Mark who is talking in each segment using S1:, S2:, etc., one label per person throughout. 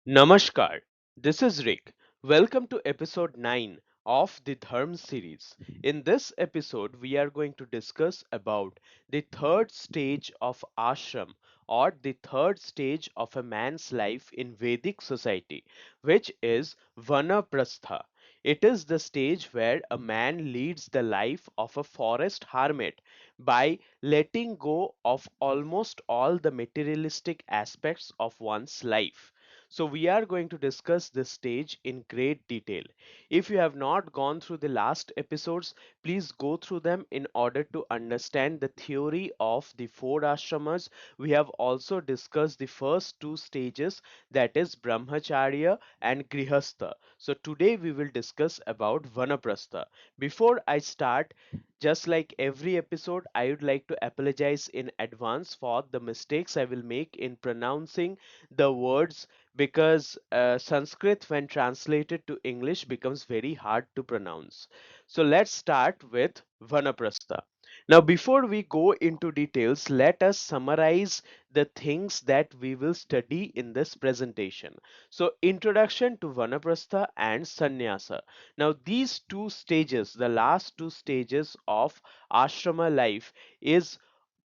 S1: Namaskar, this is Rick. Welcome to episode 9 of the DHARMA series. In this episode, we are going to discuss about the third stage of ashram or the third stage of a man's life in Vedic society, which is Vanaprastha. It is the stage where a man leads the life of a forest hermit by letting go of almost all the materialistic aspects of one's life. So we are going to discuss this stage in great detail. If you have not gone through the last episodes, please go through them in order to understand the theory of the four ashramas. We have also discussed the first two stages, that is Brahmacharya and Grihastha. So today we will discuss about Vanaprastha. Before I start, just like every episode, I would like to apologize in advance for the mistakes I will make in pronouncing the words, because Sanskrit, when translated to English, becomes very hard to pronounce. So let's start with Vanaprastha. Now, before we go into details, let us summarize the things that we will study in this presentation. So, introduction to Vanaprastha and Sannyasa. Now, these two stages, the last two stages of ashrama life, is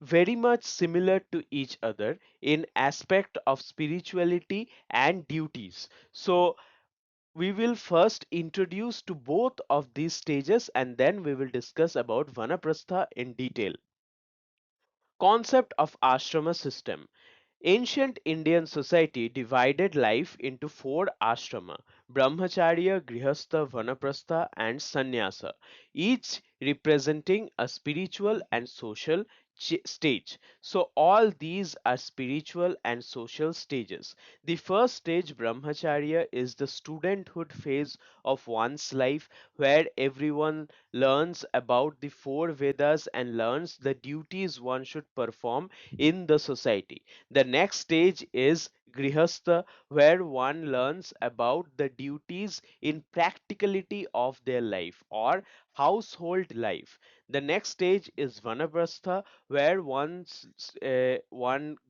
S1: very much similar to each other in aspect of spirituality and duties. So we will first introduce to both of these stages and then we will discuss about Vanaprastha in detail. Concept of ashrama system. Ancient Indian society divided life into four ashrama: Brahmacharya, Grihastha, Vanaprastha, and Sannyasa, each representing a spiritual and social stage. So, all these are spiritual and social stages. The first stage, Brahmacharya, is the studenthood phase of one's life where everyone learns about the four Vedas and learns the duties one should perform in the society. The next stage is Grihastha, where one learns about the duties in practicality of their life or household life. The next stage is Vanaprastha, where one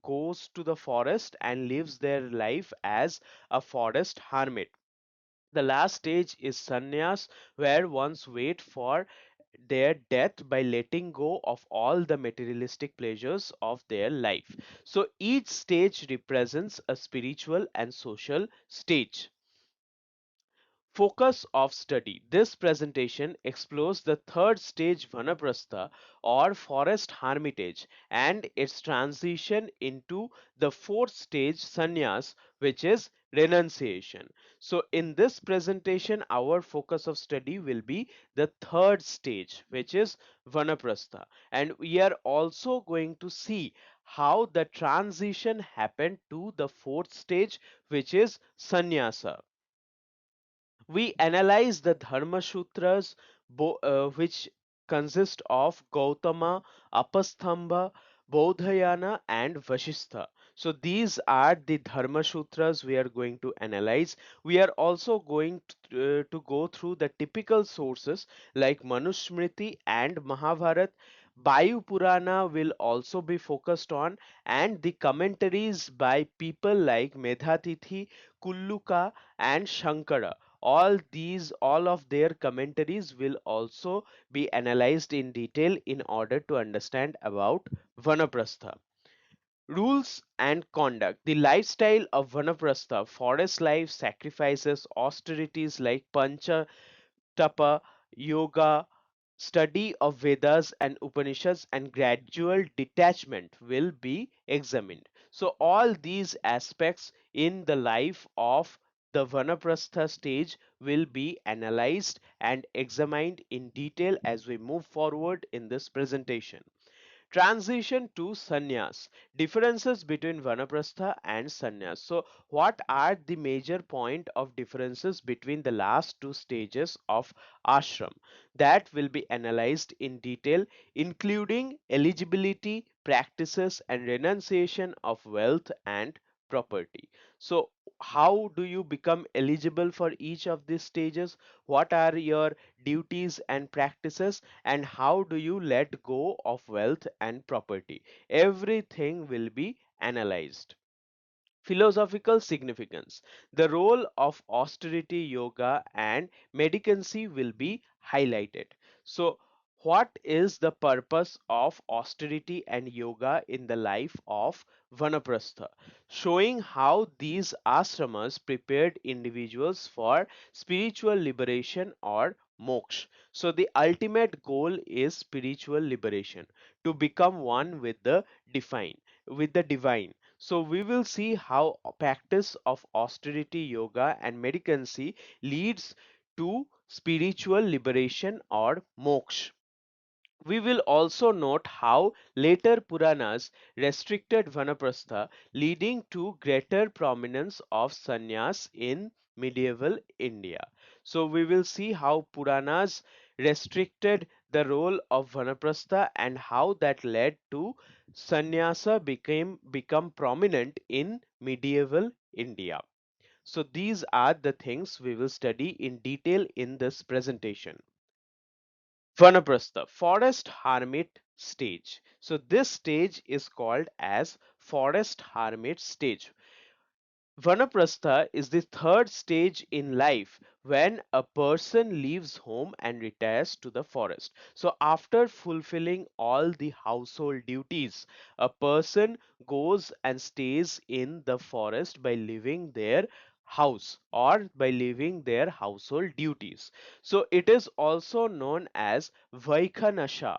S1: goes to the forest and lives their life as a forest hermit. The last stage is sannyas, where one's wait for their death by letting go of all the materialistic pleasures of their life. So each stage represents a spiritual and social stage. Focus of study. This presentation explores the third stage Vanaprastha or forest hermitage and its transition into the fourth stage sannyas, which is renunciation. So in this presentation our focus of study will be the third stage, which is Vanaprastha, and we are also going to see how the transition happened to the fourth stage, which is sannyasa. We analyze the Dharmasūtras, which consist of Gautama, Āpastamba, Baudhāyana, and Vasiṣṭha. So these are the Dharmasūtras we are going to analyze. We are also going to go through the typical sources like Manusmṛti and Mahābharata. Vāyu Purāṇa will also be focused on, and the commentaries by people like Medhatithi, Kulluka, and Shankara. All of their commentaries will also be analyzed in detail in order to understand about Vanaprastha. Rules and conduct. The lifestyle of Vanaprastha, forest life, sacrifices, austerities like pañcātapa, yoga, study of Vedas and Upanishads, and gradual detachment will be examined. So all these aspects in the life of the Vanaprastha stage will be analyzed and examined in detail as we move forward in this presentation. Transition to sannyas. Differences between Vanaprastha and sannyas. So what are the major point of differences between the last two stages of ashram? That will be analyzed in detail, including eligibility, practices, and renunciation of wealth and property. So how do you become eligible for each of these stages? What are your duties and practices, and how do you let go of wealth and property? Everything will be analyzed. Philosophical significance. The role of austerity, yoga, and medicancy will be highlighted. So, what is the purpose of austerity and yoga in the life of Vanaprastha? Showing how these ashramas prepared individuals for spiritual liberation or moksha. So, the ultimate goal is spiritual liberation, to become one with the divine. So we will see how a practice of austerity, yoga, and medicancy leads to spiritual liberation or moksha. We will also note how later Puranas restricted Vanaprastha, leading to greater prominence of sannyas in medieval India. So we will see how Puranas restricted the role of Vanaprastha and how that led to sannyasa become prominent in medieval India. So these are the things we will study in detail in this presentation. Vanaprastha, forest hermit stage. So this stage is called as forest hermit stage. Vanaprastha is the third stage in life when a person leaves home and retires to the forest. So after fulfilling all the household duties, a person goes and stays in the forest by leaving their house or by leaving their household duties. So it is also known as Vaikhanasha,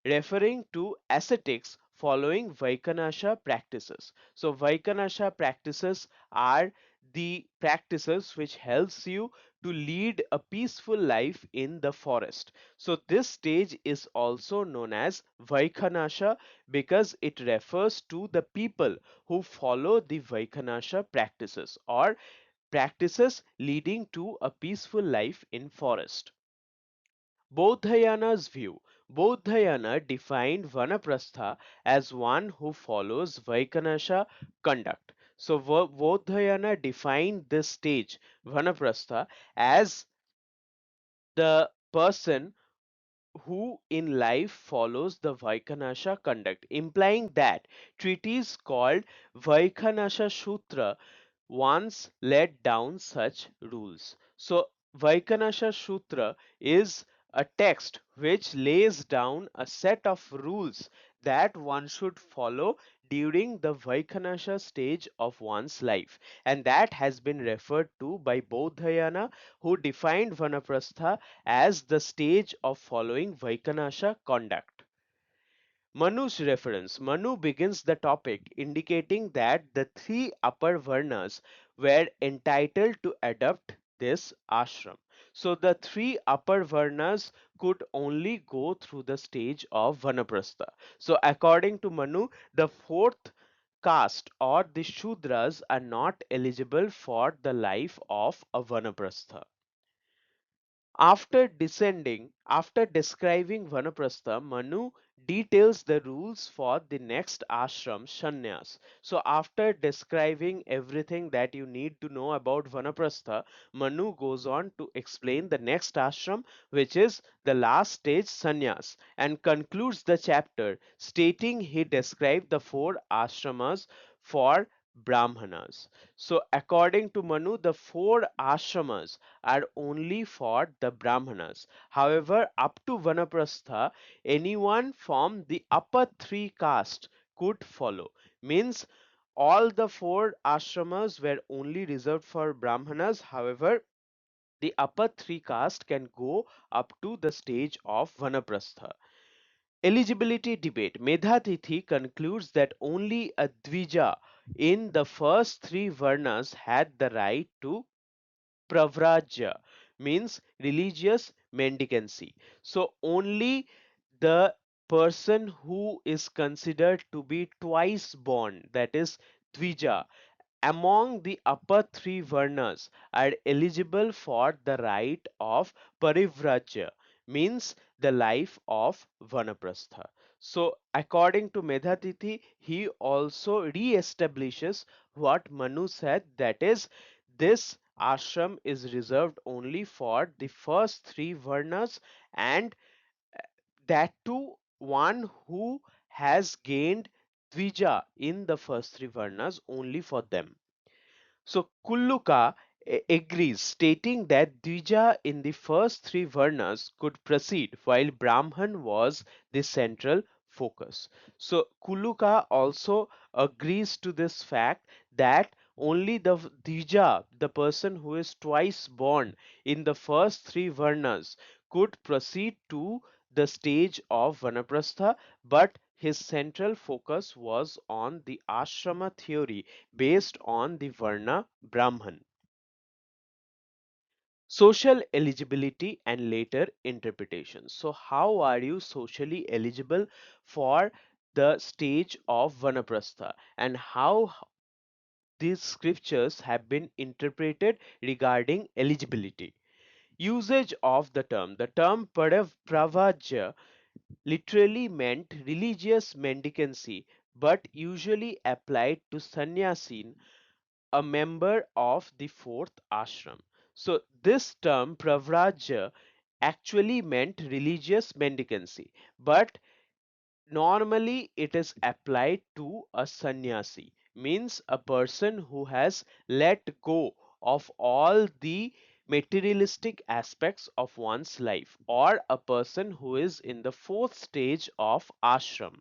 S1: referring to ascetics following Vaikhanasha practices. So Vaikhanasha practices are the practices which helps you to lead a peaceful life in the forest. So this stage is also known as Vaikhanasha because it refers to the people who follow the Vaikhanasha practices or practices leading to a peaceful life in forest. Baudhāyana's view. Baudhāyana defined Vanaprastha as one who follows Vaikhanasha conduct. So Baudhāyana defined this stage, Vanaprastha, as the person who in life follows the Vaikhanasha conduct, implying that treatise called Vaikhanasha Sutra once laid down such rules. So, Vaikhanasha Sutra is a text which lays down a set of rules that one should follow during the Vaikhanasha stage of one's life, and that has been referred to by Baudhayana, who defined Vanaprastha as the stage of following Vaikhanasha conduct. Manu's reference. Manu begins the topic indicating that the three upper varnas were entitled to adopt this ashram. So the three upper varnas could only go through the stage of Vanaprastha. So according to Manu, the fourth caste or the Shudras are not eligible for the life of a Vanaprastha. After describing Vanaprastha, Manu details the rules for the next ashram, Sannyas. So, after describing everything that you need to know about Vanaprastha, Manu goes on to explain the next ashram, which is the last stage, Sannyas, and concludes the chapter stating he described the four ashramas for Brahmanas. So, according to Manu, the four ashramas are only for the Brahmanas. However, up to Vanaprastha, anyone from the upper three castes could follow. Means all the four ashramas were only reserved for Brahmanas. However, the upper three castes can go up to the stage of Vanaprastha. Eligibility debate. Medhatithi concludes that only a Dvija in the first three Varnas had the right to Pravrajya, means religious mendicancy. So only the person who is considered to be twice born, that is Dvija, among the upper three varnas are eligible for the right of Parivrajya, means the life of Vanaprastha. So, according to Medhatithi, he also re-establishes what Manu said, that is, this ashram is reserved only for the first three varnas, and that too one who has gained Dvija in the first three Varnas only for them. So Kulluka agrees, stating that Dvija in the first three Varnas could proceed while Brahman was the central focus. So Kulluka also agrees to this fact that only the Dvija, the person who is twice born in the first three Varnas, could proceed to the stage of Vanaprastha, but his central focus was on the ashrama theory based on the Varna Brahman. Social eligibility and later interpretation. So, how are you socially eligible for the stage of Vanaprastha, and how these scriptures have been interpreted regarding eligibility? Usage of the term. The term Pravajya literally meant religious mendicancy, but usually applied to sannyasin, a member of the fourth ashram. So this term Pravrajya actually meant religious mendicancy, but normally it is applied to a sannyasi, means a person who has let go of all the materialistic aspects of one's life, or a person who is in the fourth stage of ashram.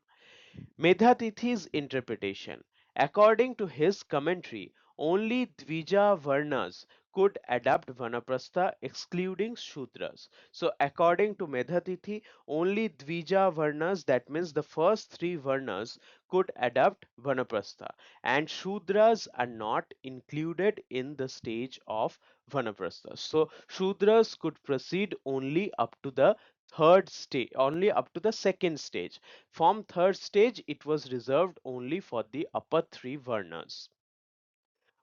S1: Medhatithi's interpretation. According to his commentary, only Dvija Varnas could adopt Vanaprastha, excluding Shudras. So, according to Medhatithi, only Dvija Varnas, that means the first three Varnas, could adopt Vanaprastha, and Shudras are not included in the stage of Vanaprastha. So, Shudras could proceed only up to the third stage, only up to the second stage. From third stage, it was reserved only for the upper three Varnas.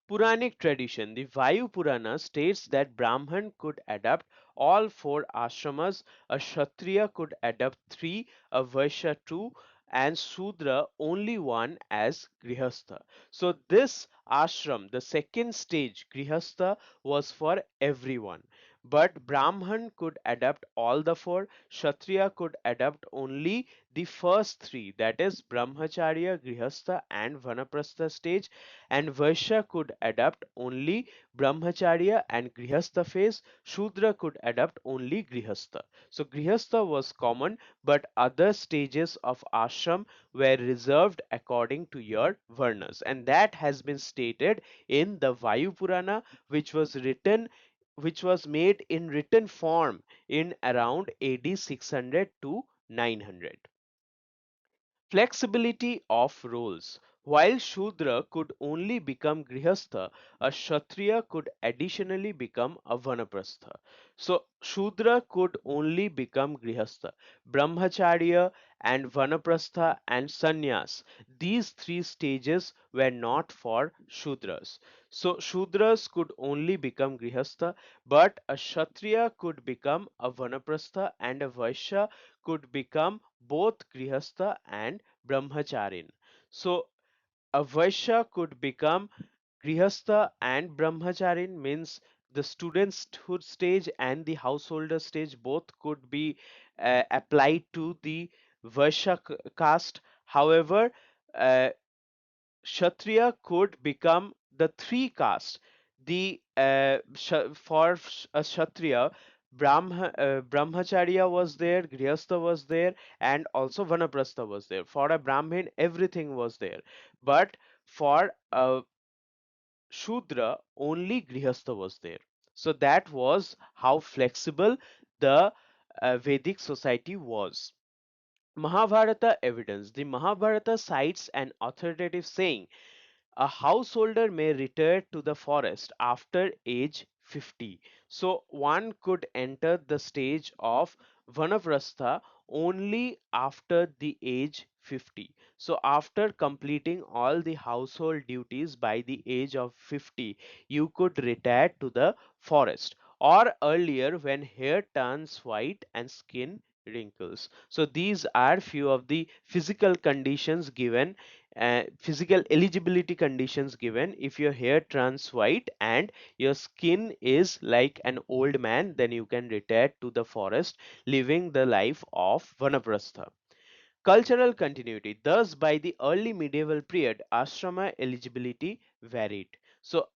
S1: Puranic tradition. The Vayu Purāṇa states that Brahman could adopt all four ashramas, a Kshatriya could adopt three, a Vaishya two, and Sudra only one as Grihastha. So this ashram, the second stage, Grihastha, was for everyone. But Brahman could adopt all the four, Kshatriya could adopt only the first three, that is Brahmacharya, Grihastha, and Vanaprastha stage, and Vaishya could adopt only Brahmacharya and Grihastha phase. Shudra could adopt only Grihastha. So Grihastha was common, but other stages of ashram were reserved according to your varnas, and that has been stated in the Vayu Purana, which was made in written form in around AD 600 to 900. Flexibility of roles. While Shudra could only become Grihastha, a Kshatriya could additionally become a Vanaprastha. So Shudra could only become Grihastha. Brahmacharya and Vanaprastha and Sannyas, these three stages were not for Shudras. So Shudras could only become Grihastha, but a Kshatriya could become a Vanaprastha, and a Vaishya could become both Grihastha and Brahmacharin. So a Vaishya could become Grihastha and Brahmacharin, means the studenthood stage and the householder stage both could be applied to the Vaishya caste. However, uh, Kshatriya could become the three castes. For a Kshatriya, Brahmacharya was there, Grihastha was there, and also Vanaprastha was there. For a Brahmin, everything was there. But for a Shudra, only Grihastha was there. So that was how flexible the Vedic society was. Mahabharata evidence. The Mahabharata cites an authoritative saying: a householder may retire to the forest after age 50. So one could enter the stage of Vanaprastha only after the age 50. So after completing all the household duties by the age of 50, you could retire to the forest, or earlier when hair turns white and skin wrinkles. So these are few of the physical conditions given, physical eligibility conditions given. If your hair turns white and your skin is like an old man, then you can retire to the forest living the life of Vanaprastha. Cultural continuity. Thus, by the early medieval period, ashrama eligibility varied. So,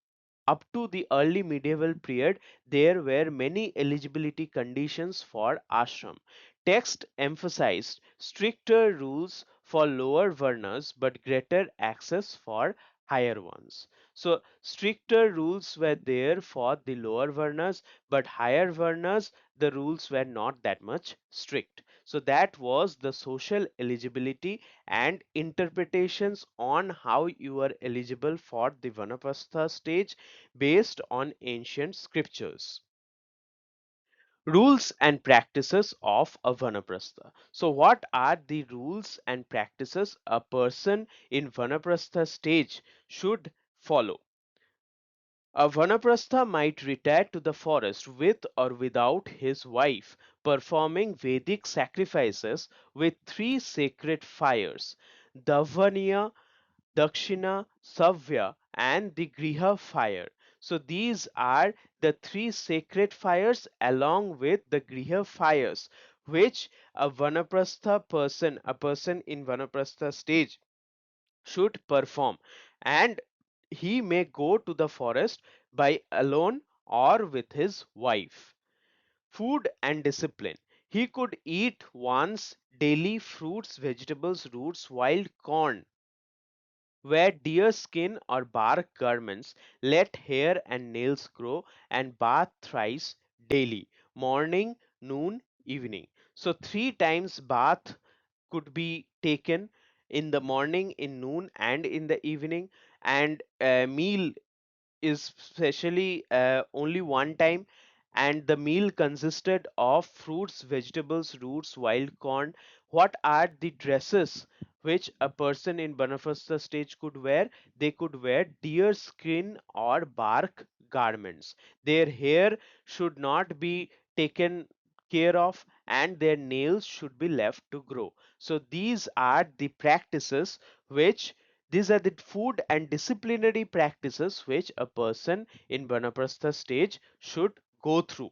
S1: up to the early medieval period, there were many eligibility conditions for ashram. Text emphasized stricter rules for lower varnas but greater access for higher ones. So, stricter rules were there for the lower varnas, but higher varnas, the rules were not that much strict. So, that was the social eligibility and interpretations on how you are eligible for the Vanaprastha stage based on ancient scriptures. Rules and practices of a Vanaprastha. So, what are the rules and practices a person in Vanaprastha stage should follow? A Vanaprastha might retire to the forest with or without his wife, performing Vedic sacrifices with three sacred fires, Davaniya, Dakshina, Savya, and the Griha fire. So these are the three sacred fires along with the Griha fires, which a person in Vanaprastha stage should perform, and he may go to the forest by alone or with his wife. Food and discipline. He could eat once daily fruits, vegetables, roots, wild corn, wear deer skin or bark garments, let hair and nails grow, and bath thrice daily, morning, noon, evening. So, three times bath could be taken in the morning, in noon, and in the evening, and a meal is specially only one time, and the meal consisted of fruits, vegetables, roots, wild corn. What are the dresses which a person in Banafasta stage could wear? They could wear deer skin or bark garments. Their hair should not be taken care of, and their nails should be left to grow. So these are the practices which these are the food and disciplinary practices which a person in Vanaprastha stage should go through.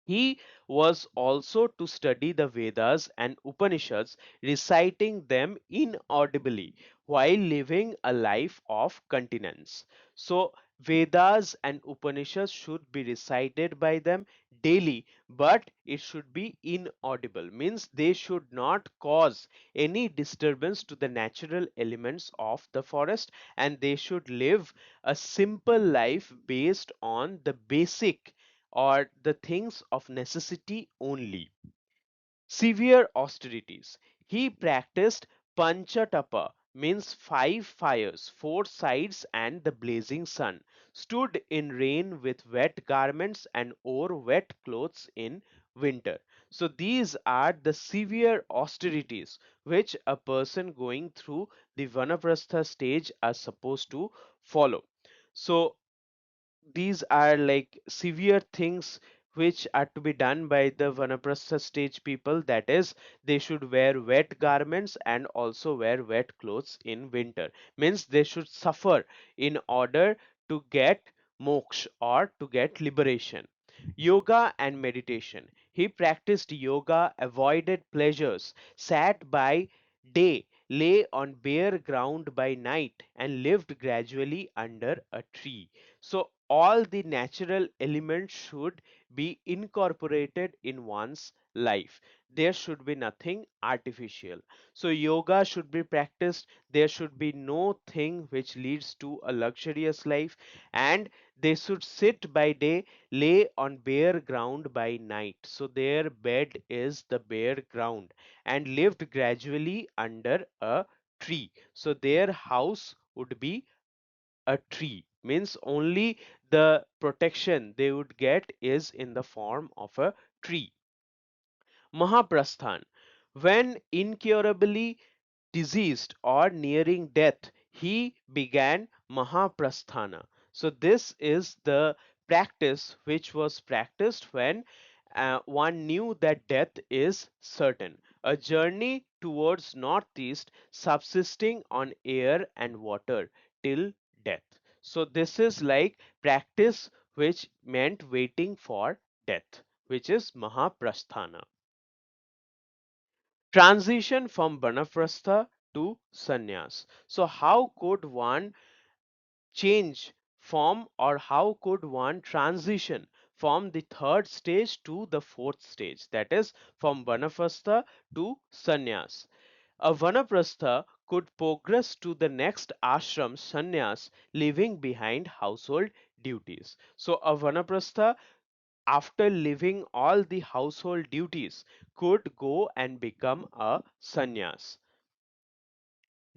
S1: He was also to study the Vedas and Upanishads, reciting them inaudibly while living a life of continence. So, Vedas and Upanishads should be recited by them daily, but it should be inaudible, means they should not cause any disturbance to the natural elements of the forest, and they should live a simple life based on the basic or the things of necessity only. Severe austerities. He practiced pañcātapa, means five fires, four sides, and the blazing sun. Stood in rain with wet garments and wore wet clothes in winter. So these are the severe austerities which a person going through the Vanaprastha stage are supposed to follow. So these are like severe things which are to be done by the Vanaprastha stage people. That is, they should wear wet garments and also wear wet clothes in winter. Means they should suffer in order to get moksha or to get liberation. Yoga and meditation. He practiced yoga, avoided pleasures, sat by day, lay on bare ground by night, and lived gradually under a tree. So all the natural elements should be incorporated in one's life. There should be nothing artificial. So yoga should be practiced. There should be no thing which leads to a luxurious life, and they should sit by day, lay on bare ground by night. So their bed is the bare ground, and lived gradually under a tree. So their house would be a tree, means only the protection they would get is in the form of a tree. Mahaprasthan. When incurably diseased or nearing death, he began Mahaprasthana. So, this is the practice which was practiced when one knew that death is certain. A journey towards northeast, subsisting on air and water till death. So, this is like practice which meant waiting for death, which is Mahaprasthana. Transition from Vanaprastha to sannyas. So how could one change from, or how could one transition from the third stage to the fourth stage, that is from Vanaprastha to sannyas? A Vanaprastha could progress to the next ashram sannyas, leaving behind household duties. So a Vanaprastha, after leaving all the household duties, could go and become a sannyas.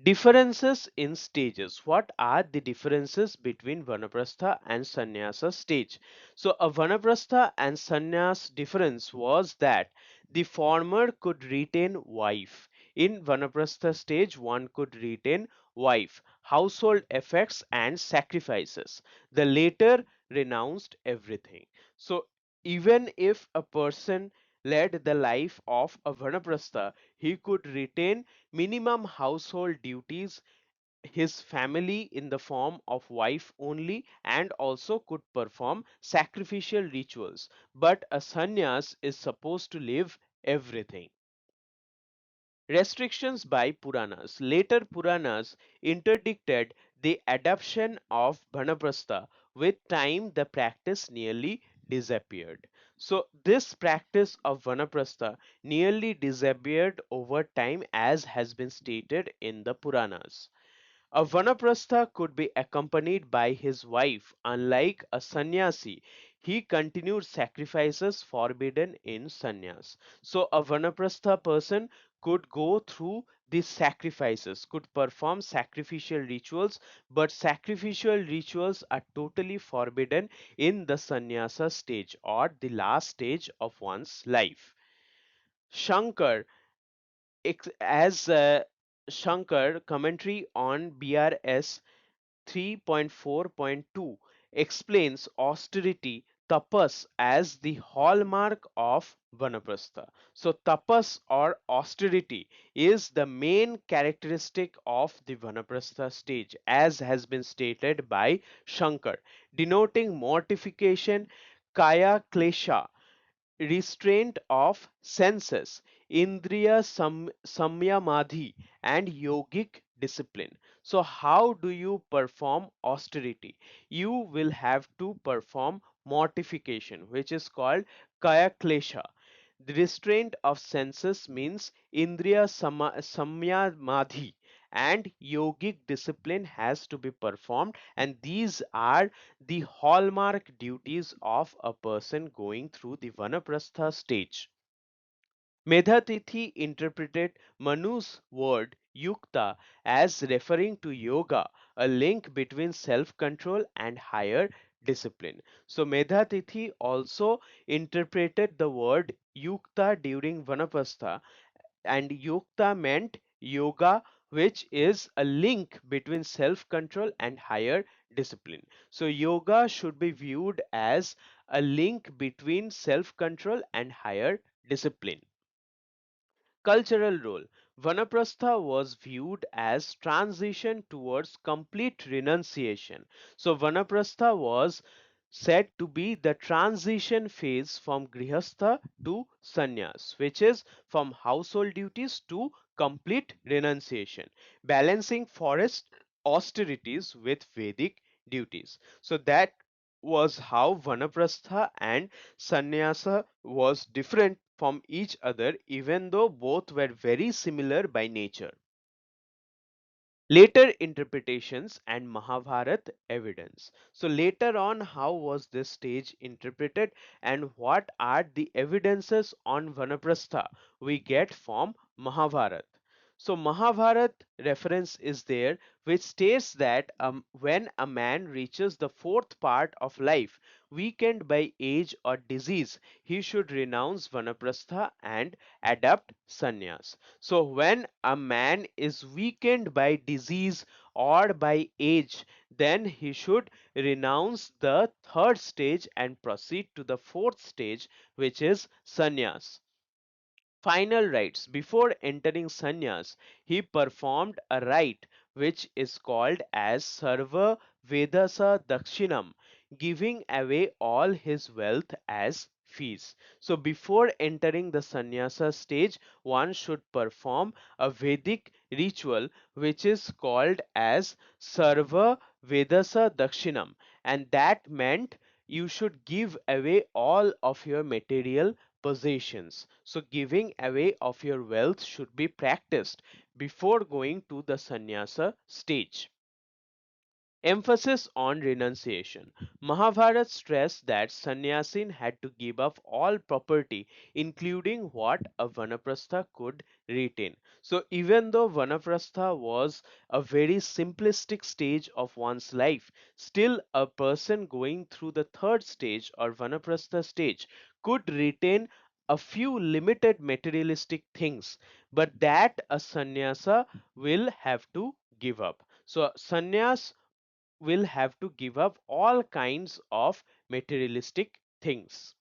S1: Differences in stages. What are the differences between Vanaprastha and Sannyasa stage? So, a Vanaprastha and Sannyas difference was that the former could retain wife. In Vanaprastha stage, one could retain wife, household effects, and sacrifices. The later renounced everything. So, even if a person led the life of a Vanaprastha, he could retain minimum household duties, his family in the form of wife only, and also could perform sacrificial rituals. But a sannyas is supposed to live everything. Restrictions by Puranas. Later Puranas interdicted the adoption of Vanaprastha. With time, the practice nearly disappeared. So, this practice of Vanaprastha nearly disappeared over time, as has been stated in the Puranas. A Vanaprastha could be accompanied by his wife. Unlike a sannyasi, he continued sacrifices forbidden in sannyas. So a Vanaprastha person could go through these sacrifices, could perform sacrificial rituals, but sacrificial rituals are totally forbidden in the sannyasa stage, or the last stage of one's life. Shankar, as Shankar commentary on BRS 3.4.2 explains austerity, tapas, as the hallmark of Vanaprastha. So tapas or austerity is the main characteristic of the Vanaprastha stage, as has been stated by Shankar, denoting mortification, kaya klesha, restraint of senses, indriya samyamadhi, and yogic discipline. So how do you perform austerity? You will have to perform mortification, which is called kaya klesha. The restraint of senses means indriya samyamadhi, and yogic discipline has to be performed, and these are the hallmark duties of a person going through the Vanaprastha stage. Medhatithi interpreted Manu's word yukta as referring to yoga, a link between self-control and higher discipline. So Medhatithi also interpreted the word yukta during Vanaprastha, and yukta meant yoga, which is a link between self-control and higher discipline. So yoga should be viewed as a link between self-control and higher discipline. Cultural role. Vanaprastha was viewed as transition towards complete renunciation. So Vanaprastha was said to be the transition phase from grihastha to sannyas, which is from household duties to complete renunciation, balancing forest austerities with Vedic duties. So that was how Vanaprastha and sannyasa was different from each other, even though both were very similar by nature. Later interpretations and Mahabharata evidence. So later on, how was this stage interpreted, and what are the evidences on Vanaprastha we get from Mahabharata? So Mahabharata reference is there, which states that when a man reaches the fourth part of life, weakened by age or disease, he should renounce Vanaprastha and adopt sannyas. So when a man is weakened by disease or by age, then he should renounce the third stage and proceed to the fourth stage, which is sannyas. Final rites. Before entering sannyas, he performed a rite which is called as Sarva Vedasa Dakshinam, giving away all his wealth as fees. So before entering the sannyasa stage, one should perform a Vedic ritual which is called as Sarva Vedasa Dakshinam, and that meant you should give away all of your material possessions. So giving away of your wealth should be practiced before going to the sannyasa stage. Emphasis on renunciation. Mahabharata stressed that sannyasin had to give up all property, including what a Vanaprastha could retain. So, even though Vanaprastha was a very simplistic stage of one's life, still a person going through the third stage or Vanaprastha stage could retain a few limited materialistic things, but that a sannyasa will have to give up. So, sannyas will have to give up all kinds of materialistic things.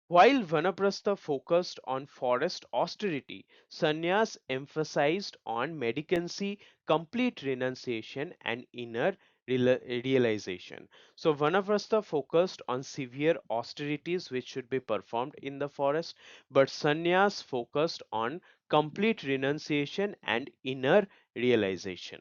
S1: While Vanaprastha focused on forest austerity, sannyas emphasized on medicancy, complete renunciation, and inner realization. So, Vanaprastha focused on severe austerities which should be performed in the forest, but sannyas focused on complete renunciation and inner realization.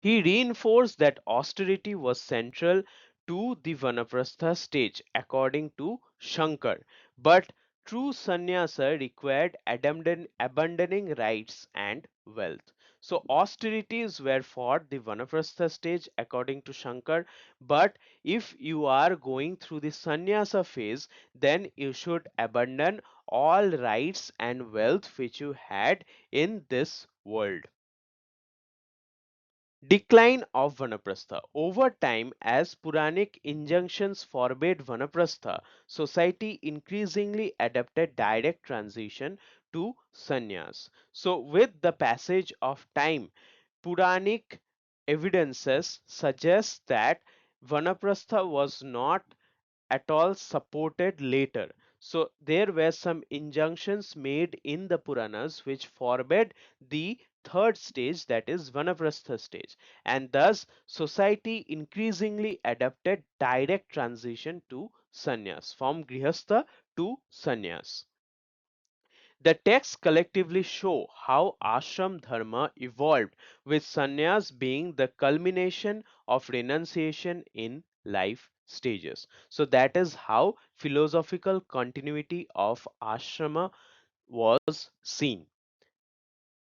S1: He reinforced that austerity was central to the Vanaprastha stage according to Shankar, but true sannyasa required abandoning rights and wealth. So austerities were for the Vanaprastha stage according to Shankar, but if you are going through the sannyasa phase, then you should abandon all rights and wealth which you had in this world. Decline of Vanaprastha. Over time, as Puranic injunctions forbade Vanaprastha, society increasingly adopted direct transition to sannyas. So, with the passage of time, Puranic evidences suggest that Vanaprastha was not at all supported later. So there were some injunctions made in the Puranas which forbade the third stage, that is Vanaprastha stage, and thus society increasingly adopted direct transition to sannyas, from grihastha to sannyas. The texts collectively show how ashram dharma evolved, with sannyas being the culmination of renunciation in life stages. So that is how philosophical continuity of ashrama was seen.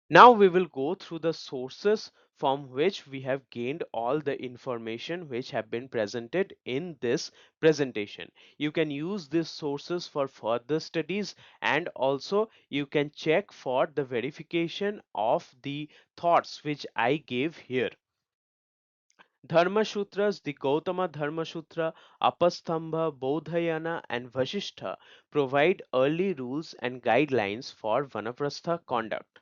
S1: Now we will go through the sources from which we have gained all the information which have been presented in this presentation. You can use these sources for further studies, and also you can check for the verification of the thoughts which I gave here. Dharmasūtras, the Gautama Dharmasutra, Āpastamba, Baudhāyana, and Vasiṣṭha provide early rules and guidelines for Vanaprastha conduct.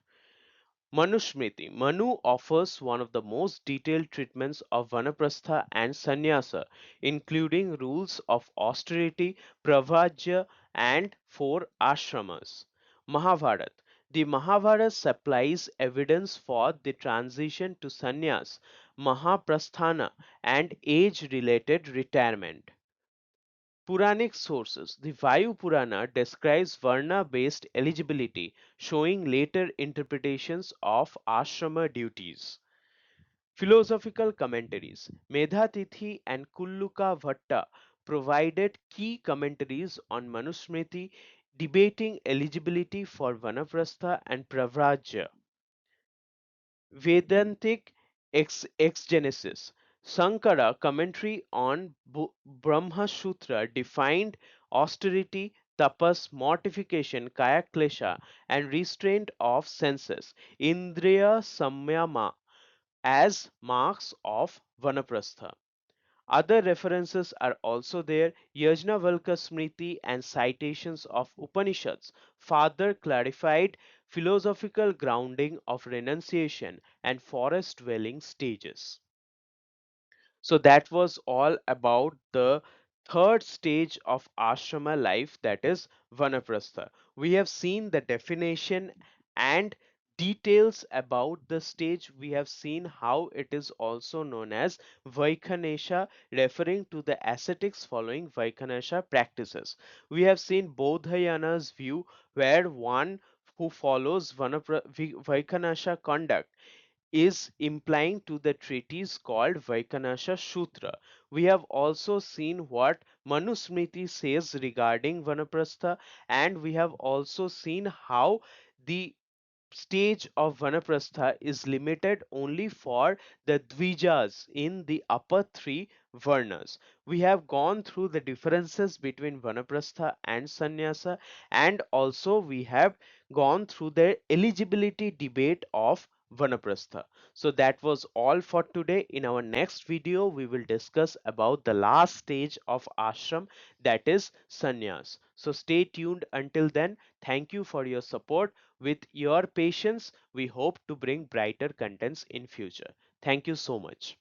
S1: Manusmriti. Manu offers one of the most detailed treatments of Vanaprastha and Sannyasa, including rules of austerity, pravajya, and four ashramas. Mahābhārata. The Mahabharata supplies evidence for the transition to sannyas, mahāprasthāna, and age-related retirement. Puranic sources. The Vayu Purāṇa describes Varna-based eligibility, showing later interpretations of ashrama duties. Philosophical commentaries. Medhatithi and Kulluka Bhatta provided key commentaries on Manusmriti, debating eligibility for Vanaprastha and Pravrajya. Vedantic exegesis. Sankara commentary on Brahma Sutra defined austerity, tapas, mortification, kaya klesha, and restraint of senses, indriya samyama, as marks of vanaprastha. Other references are also there. Yajnavalkya Smriti and citations of Upanishads further clarified philosophical grounding of renunciation and forest dwelling stages. So that was all about the third stage of ashrama life, that is Vanaprastha. We have seen the definition and details about the stage. We have seen how it is also known as Vaikhanesa, referring to the ascetics following Vaikhanesa practices. We have seen Baudhāyana's view, where one who follows Vaikhanesa conduct is implying to the treatise called Vaikhanasa Sutra. We have also seen what Manusmriti says regarding Vanaprastha, and we have also seen how the stage of Vanaprastha is limited only for the Dvijas in the upper three Varnas. We have gone through the differences between Vanaprastha and Sannyasa, and also we have gone through the eligibility debate of Vanaprastha. So that was all for today. In our next video, we will discuss about the last stage of ashram, that is sannyas. So stay tuned until then. Thank you for your support. With your patience, we hope to bring brighter contents in future. Thank you so much.